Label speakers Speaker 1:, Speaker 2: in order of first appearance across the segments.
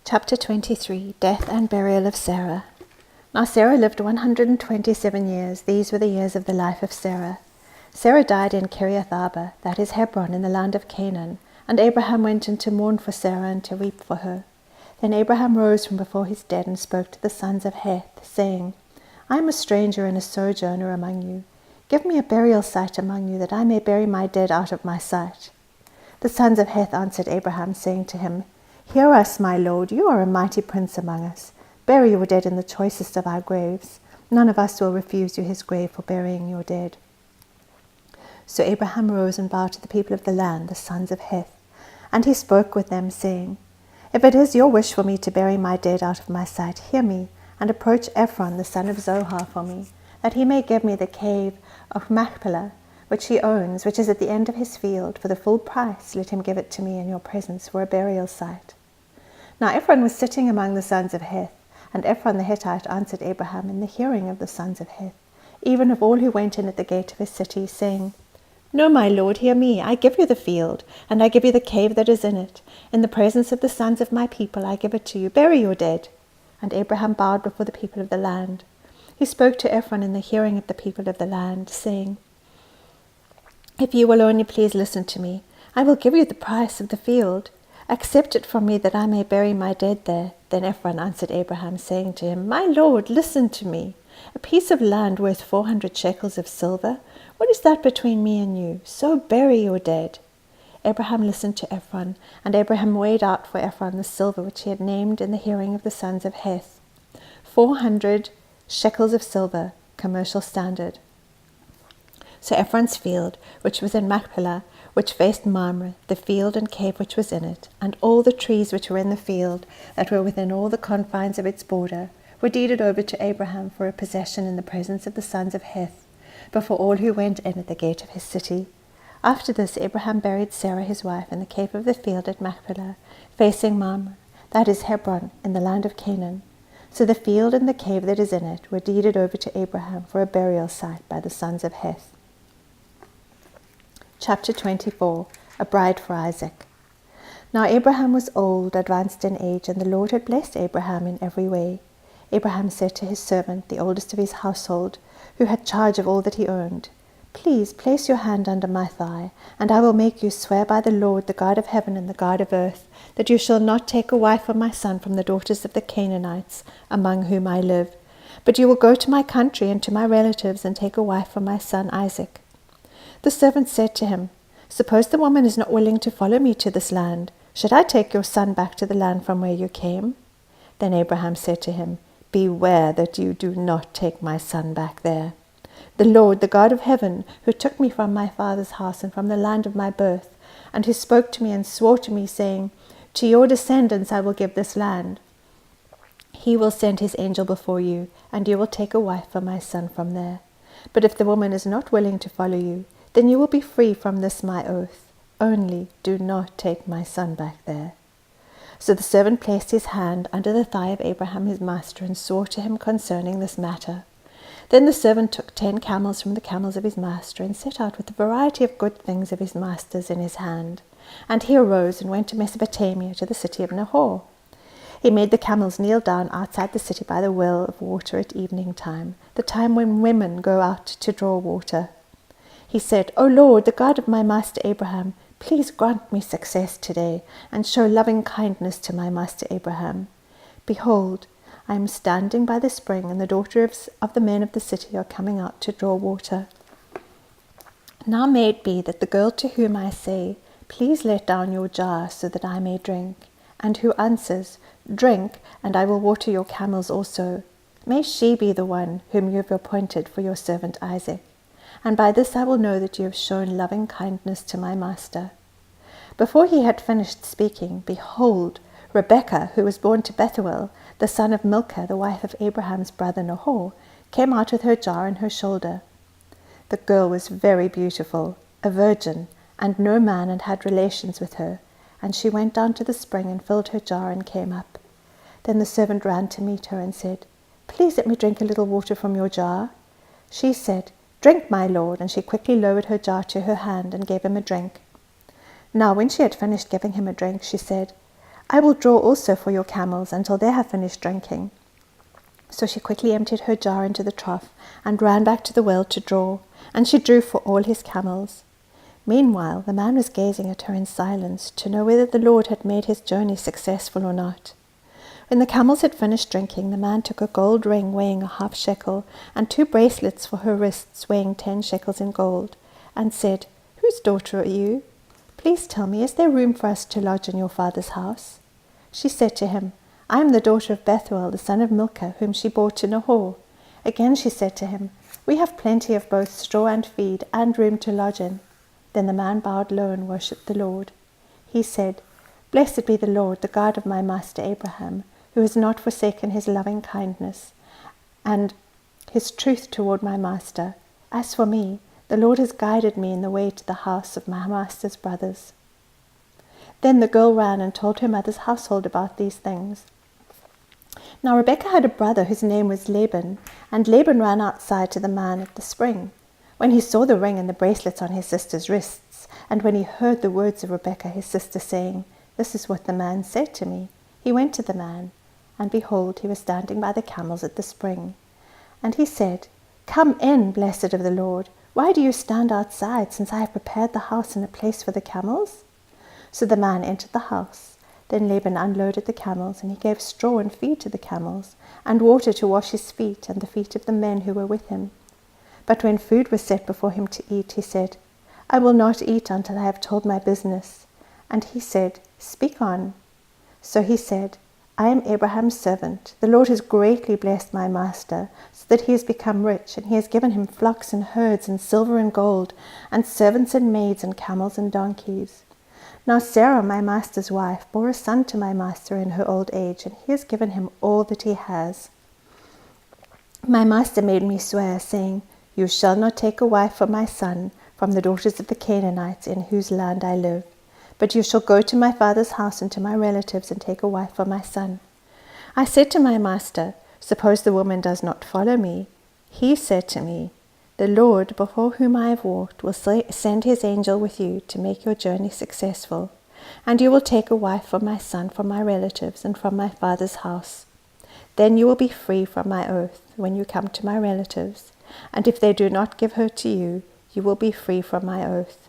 Speaker 1: Chapter 23. Death and Burial of Sara. Now Sara lived 127 years. These were the years of the life of Sara. Sara died in Kiriath Arba, that is Hebron, in the land of Canaan. And Abraham went in to mourn for Sara and to weep for her. Then Abraham rose from before his dead and spoke to the sons of Heth, saying, I am a stranger and a sojourner among you. Give me a burial site among you, that I may bury my dead out of my sight. The sons of Heth answered Abraham, saying to him, Hear us, my lord, you are a mighty prince among us. Bury your dead in the choicest of our graves. None of us will refuse you his grave for burying your dead. So Abraham rose and bowed to the people of the land, the sons of Heth. And he spoke with them, saying, If it is your wish for me to bury my dead out of my sight, hear me, and approach Ephron the son of Zohar for me, that he may give me the cave of Machpelah, which he owns, which is at the end of his field. For the full price let him give it to me in your presence for a burial site. Now Ephron was sitting among the sons of Heth, and Ephron the Hittite answered Abraham in the hearing of the sons of Heth, even of all who went in at the gate of his city, saying, No, my lord, hear me, I give you the field, and I give you the cave that is in it. In the presence of the sons of my people I give it to you. Bury your dead. And Abraham bowed before the people of the land. He spoke to Ephron in the hearing of the people of the land, saying, If you will only please listen to me, I will give you the price of the field. Accept it from me, that I may bury my dead there. Then Ephron answered Abraham, saying to him, My lord, listen to me. A piece of land worth 400 shekels of silver? What is that between me and you? So bury your dead. Abraham listened to Ephron, and Abraham weighed out for Ephron the silver which he had named in the hearing of the sons of Heth. 400 shekels of silver, commercial standard. So Ephron's field, which was in Machpelah, which faced Mamre, the field and cave which was in it, and all the trees which were in the field, that were within all the confines of its border, were deeded over to Abraham for a possession in the presence of the sons of Heth, before all who went in at the gate of his city. After this Abraham buried Sara his wife in the cave of the field at Machpelah, facing Mamre, that is Hebron, in the land of Canaan. So the field and the cave that is in it were deeded over to Abraham for a burial site by the sons of Heth. Chapter 24. A bride for Isaac. Now Abraham was old, advanced in age, and the Lord had blessed Abraham in every way. Abraham said to his servant, the oldest of his household, who had charge of all that he owned, Please place your hand under my thigh, and I will make you swear by the Lord, the God of heaven and the God of earth, that you shall not take a wife for my son from the daughters of the Canaanites, among whom I live, but you will go to my country and to my relatives and take a wife for my son Isaac. The servant said to him, Suppose the woman is not willing to follow me to this land. Should I take your son back to the land from where you came? Then Abraham said to him, Beware that you do not take my son back there. The Lord, the God of heaven, who took me from my father's house and from the land of my birth, and who spoke to me and swore to me, saying, To your descendants I will give this land. He will send his angel before you, and you will take a wife for my son from there. But if the woman is not willing to follow you, then you will be free from this my oath. Only do not take my son back there. So the servant placed his hand under the thigh of Abraham his master, and swore to him concerning this matter. Then the servant took 10 camels from the camels of his master, and set out with a variety of good things of his master's in his hand. And he arose and went to Mesopotamia, to the city of Nahor. He made the camels kneel down outside the city by the well of water at evening time, the time when women go out to draw water. He said, O Lord, the God of my master Abraham, please grant me success today, and show loving kindness to my master Abraham. Behold, I am standing by the spring, and the daughters of the men of the city are coming out to draw water. Now may it be that the girl to whom I say, Please let down your jar so that I may drink, and who answers, Drink, and I will water your camels also, may she be the one whom you have appointed for your servant Isaac. And by this I will know that you have shown loving kindness to my master. Before he had finished speaking, behold, Rebekah, who was born to Bethuel, the son of Milcah, the wife of Abraham's brother Nahor, came out with her jar on her shoulder. The girl was very beautiful, a virgin, and no man had had relations with her, and she went down to the spring and filled her jar and came up. Then the servant ran to meet her and said, Please let me drink a little water from your jar. She said, Drink, my lord, and she quickly lowered her jar to her hand and gave him a drink. Now when she had finished giving him a drink, she said, I will draw also for your camels until they have finished drinking." So she quickly emptied her jar into the trough and ran back to the well to draw, and she drew for all his camels. Meanwhile, the man was gazing at her in silence to know whether the Lord had made his journey successful or not. When the camels had finished drinking, the man took a gold ring weighing a half shekel and 2 bracelets for her wrists weighing 10 shekels in gold, and said, "Whose daughter are you? Please tell me, is there room for us to lodge in your father's house?" She said to him, "I am the daughter of Bethuel, the son of Milcah, whom she bore to Nahor." Again she said to him, "We have plenty of both straw and feed, and room to lodge in." Then the man bowed low and worshipped the Lord. He said, "Blessed be the Lord, the God of my master Abraham, who has not forsaken his loving kindness and his truth toward my master. As for me, the Lord has guided me in the way to the house of my master's brothers." Then the girl ran and told her mother's household about these things. Now Rebekah had a brother whose name was Laban, and Laban ran outside to the man at the spring. When he saw the ring and the bracelets on his sister's wrists, and when he heard the words of Rebekah his sister saying, "This is what the man said to me," he went to the man, and behold, he was standing by the camels at the spring. And he said, "Come in, blessed of the Lord. Why do you stand outside, since I have prepared the house and a place for the camels?" So the man entered the house. Then Laban unloaded the camels, and he gave straw and feed to the camels, and water to wash his feet and the feet of the men who were with him. But when food was set before him to eat, he said, "I will not eat until I have told my business." And he said, "Speak on." So he said, "I am Abraham's servant. The Lord has greatly blessed my master, so that he has become rich, and he has given him flocks and herds and silver and gold, and servants and maids and camels and donkeys. Now Sara, my master's wife, bore a son to my master in her old age, and he has given him all that he has. My master made me swear, saying, 'You shall not take a wife for my son from the daughters of the Canaanites in whose land I live, but you shall go to my father's house and to my relatives and take a wife for my son.' I said to my master, 'Suppose the woman does not follow me?' He said to me, 'The Lord, before whom I have walked, will send his angel with you to make your journey successful, and you will take a wife for my son from my relatives and from my father's house. Then you will be free from my oath when you come to my relatives, and if they do not give her to you, you will be free from my oath.'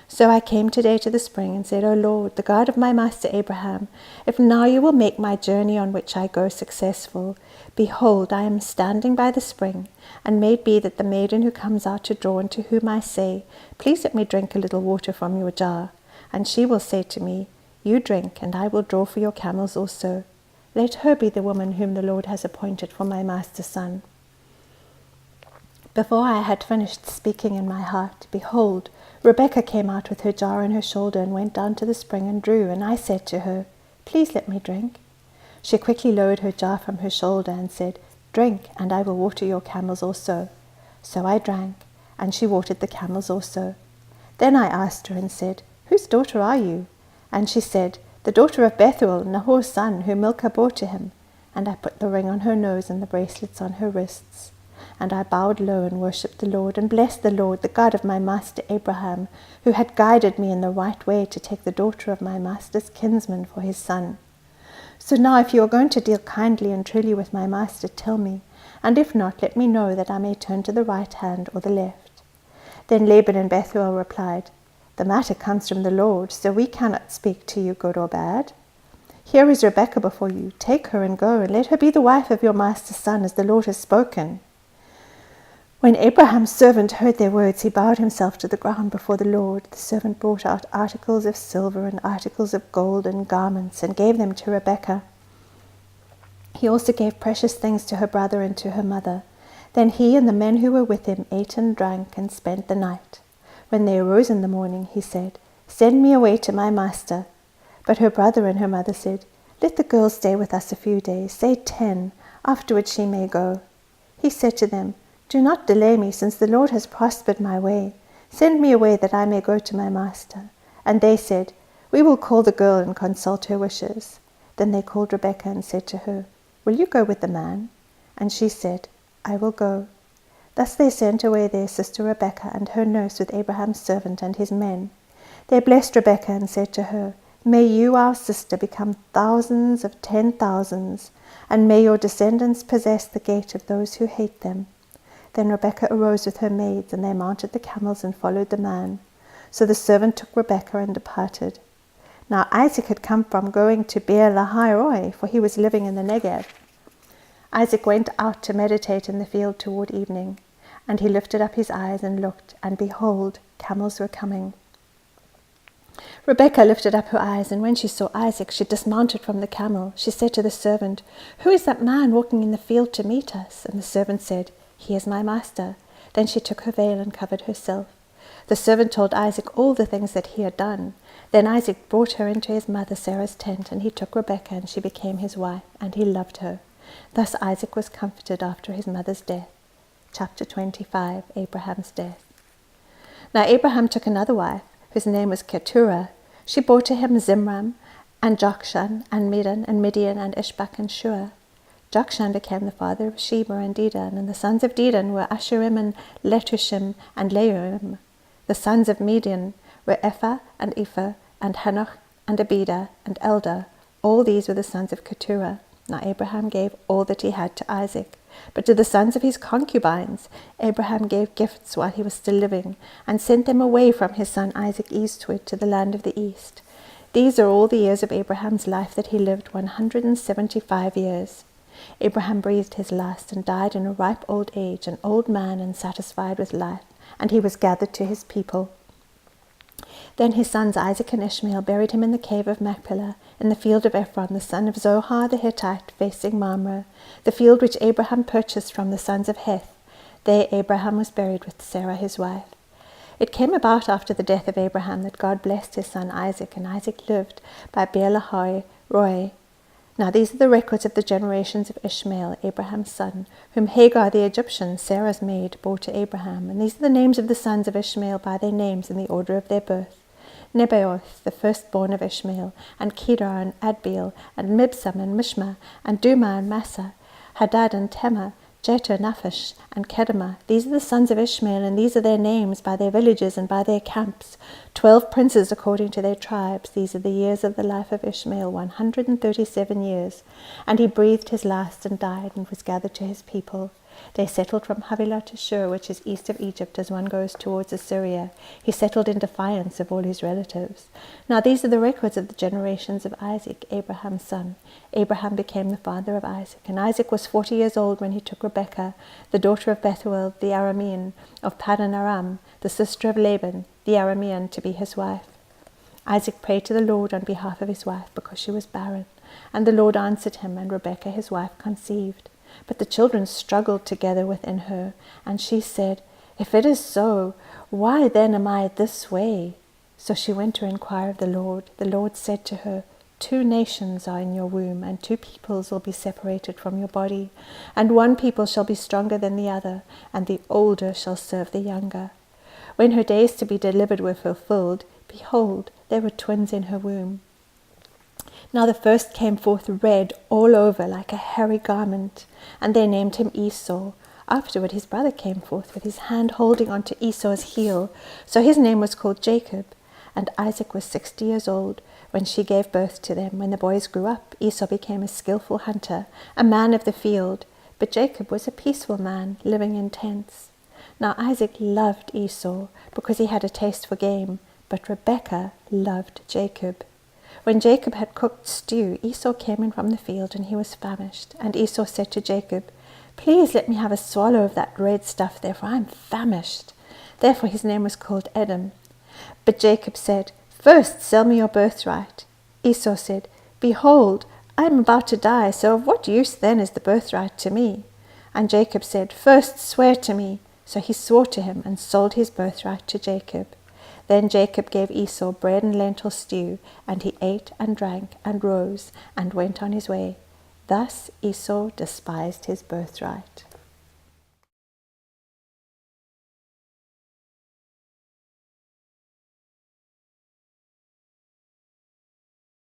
Speaker 1: So I came today to the spring and said, 'O Lord, the God of my master Abraham, if now you will make my journey on which I go successful, behold, I am standing by the spring, and may it be that the maiden who comes out to draw, and to whom I say, "Please let me drink a little water from your jar," and she will say to me, "You drink, and I will draw for your camels also. Let her be the woman whom the Lord has appointed for my master's son." Before I had finished speaking in my heart, behold, Rebekah came out with her jar on her shoulder and went down to the spring and drew, and I said to her, "Please let me drink." She quickly lowered her jar from her shoulder and said, "Drink, and I will water your camels also." So I drank, and she watered the camels also. Then I asked her and said, "Whose daughter are you?" And she said, "The daughter of Bethuel, Nahor's son, whom Milcah bore to him." And I put the ring on her nose and the bracelets on her wrists. And I bowed low and worshipped the Lord, and blessed the Lord, the God of my master Abraham, who had guided me in the right way to take the daughter of my master's kinsman for his son. So now if you are going to deal kindly and truly with my master, tell me, and if not, let me know, that I may turn to the right hand or the left." Then Laban and Bethuel replied, "The matter comes from the Lord, so we cannot speak to you good or bad. Here is Rebekah before you. Take her and go, and let her be the wife of your master's son, as the Lord has spoken." When Abraham's servant heard their words, he bowed himself to the ground before the Lord. The servant brought out articles of silver and articles of gold and garments, and gave them to Rebekah. He also gave precious things to her brother and to her mother. Then he and the men who were with him ate and drank and spent the night. When they arose in the morning, he said, "Send me away to my master." But her brother and her mother said, "Let the girl stay with us a few days, say 10, afterwards she may go." He said to them, "Do not delay me, since the Lord has prospered my way. Send me away that I may go to my master." And they said, "We will call the girl and consult her wishes." Then they called Rebekah and said to her, "Will you go with the man?" And she said, "I will go." Thus they sent away their sister Rebekah and her nurse with Abraham's servant and his men. They blessed Rebekah and said to her, May you, our sister, become thousands of 10,000s, and may your descendants possess the gate of those who hate them." Then Rebekah arose with her maids, and they mounted the camels and followed the man. So the servant took Rebekah and departed. Now Isaac had come from going to Beer Lahai Roi, for he was living in the Negev. Isaac went out to meditate in the field toward evening, and he lifted up his eyes and looked, and behold, camels were coming. Rebekah lifted up her eyes, and when she saw Isaac, she dismounted from the camel. She said to the servant, "Who is that man walking in the field to meet us?" And the servant said, "He is my master." Then she took her veil and covered herself. The servant told Isaac all the things that he had done. Then Isaac brought her into his mother Sarah's tent, and he took Rebekah, and she became his wife, and he loved her. Thus Isaac was comforted after his mother's death. Chapter 25, Abraham's death. Now Abraham took another wife, whose name was Keturah. She bore to him Zimram, and Jokshan, and Medan, and Midian, and Ishbak, and Shua. Jokshan became the father of Sheba and Dedan, and the sons of Dedan were Asherim, and Letushim, and Leurim. The sons of Midian were Ephah, and Ephah, and Hanoch, and Abida, and Eldah. All these were the sons of Keturah. Now Abraham gave all that he had to Isaac. But to the sons of his concubines Abraham gave gifts while he was still living, and sent them away from his son Isaac eastward to the land of the east. These are all the years of Abraham's life that he lived, 175 years. Abraham breathed his last and died in a ripe old age, an old man and satisfied with life, and he was gathered to his people. Then his sons Isaac and Ishmael buried him in the cave of Machpelah, in the field of Ephron, the son of Zohar the Hittite, facing Mamre, the field which Abraham purchased from the sons of Heth. There Abraham was buried with Sarah his wife. It came about after the death of Abraham that God blessed his son Isaac, and Isaac lived by Beer Lahai Roi. Now these are the records of the generations of Ishmael, Abraham's son, whom Hagar the Egyptian, Sarah's maid, bore to Abraham. And these are the names of the sons of Ishmael by their names in the order of their birth: Nebaioth, the firstborn of Ishmael, and Kedar, and Adbeel, and Mibsam, and Mishma, and Duma, and Massa, Hadad, and Tema, Jeter, Naphish, and Kedemah. These are the sons of Ishmael, and these are their names by their villages and by their camps, 12 princes according to their tribes. These are the years of the life of Ishmael, 137 years. And he breathed his last and died, and was gathered to his people. They settled from Havilah to Shur, which is east of Egypt as one goes towards Assyria. He settled in defiance of all his relatives. Now these are the records of the generations of Isaac, Abraham's son. Abraham became the father of Isaac, and Isaac was 40 years old when he took Rebekah, the daughter of Bethuel the Aramean of Paddan Aram, the sister of Laban the Aramean, to be his wife. Isaac prayed to the Lord on behalf of his wife, because she was barren. And the Lord answered him, and Rebekah his wife conceived. But the children struggled together within her, and she said, "If it is so, why then am I this way?" So she went to inquire of the Lord. The Lord said to her, "2 nations are in your womb, and 2 peoples will be separated from your body, and one people shall be stronger than the other, and the older shall serve the younger." When her days to be delivered were fulfilled, behold, there were twins in her womb. Now the first came forth red all over like a hairy garment, and they named him Esau. Afterward his brother came forth with his hand holding on to Esau's heel, so his name was called Jacob. And Isaac was 60 years old when she gave birth to them. When the boys grew up, Esau became a skillful hunter, a man of the field, but Jacob was a peaceful man, living in tents. Now Isaac loved Esau because he had a taste for game, but Rebekah loved Jacob. When Jacob had cooked stew, Esau came in from the field, and he was famished. And Esau said to Jacob, "Please let me have a swallow of that red stuff there, for I am famished." Therefore his name was called Edom. But Jacob said, "First sell me your birthright." Esau said, "Behold, I am about to die, so of what use then is the birthright to me?" And Jacob said, "First swear to me." So he swore to him, and sold his birthright to Jacob. Then Jacob gave Esau bread and lentil stew, and he ate and drank and rose and went on his way. Thus Esau despised his birthright.